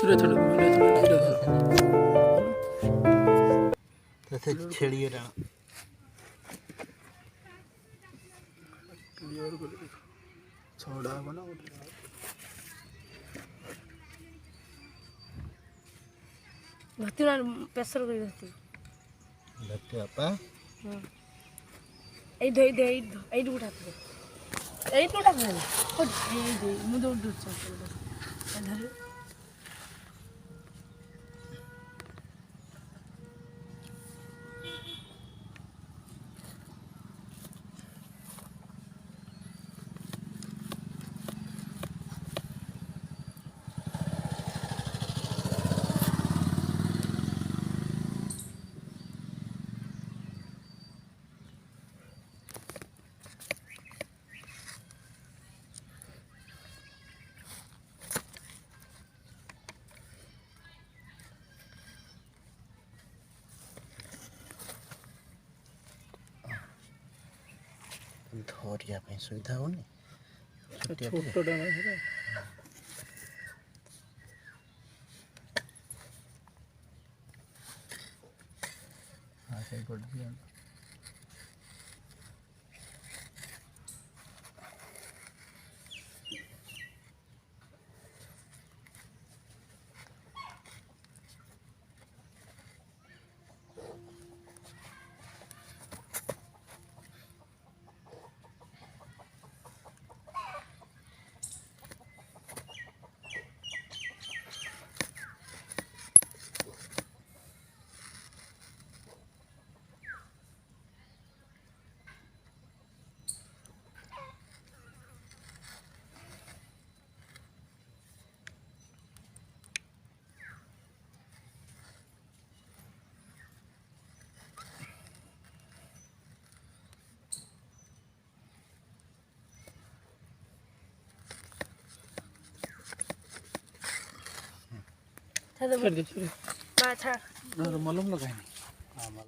छुरे छुरे तसे छेड़िए रहना क्लियर कर छोड़ा बना धरती ना प्रेशर कर धरती लगते आपा এই দই দই এই উঠাতে এই উঠাতে ও এই দই মুদে উঠছে ধরে धरिया ପାଇଁ ସୁବିଧା ହଉନି ଛୋଟଟା ନା ସେଟା ହଁ ସେଇ ପଟେ ছাড় দে कर दे छुरे বা ছাড় मलम लगाएंगे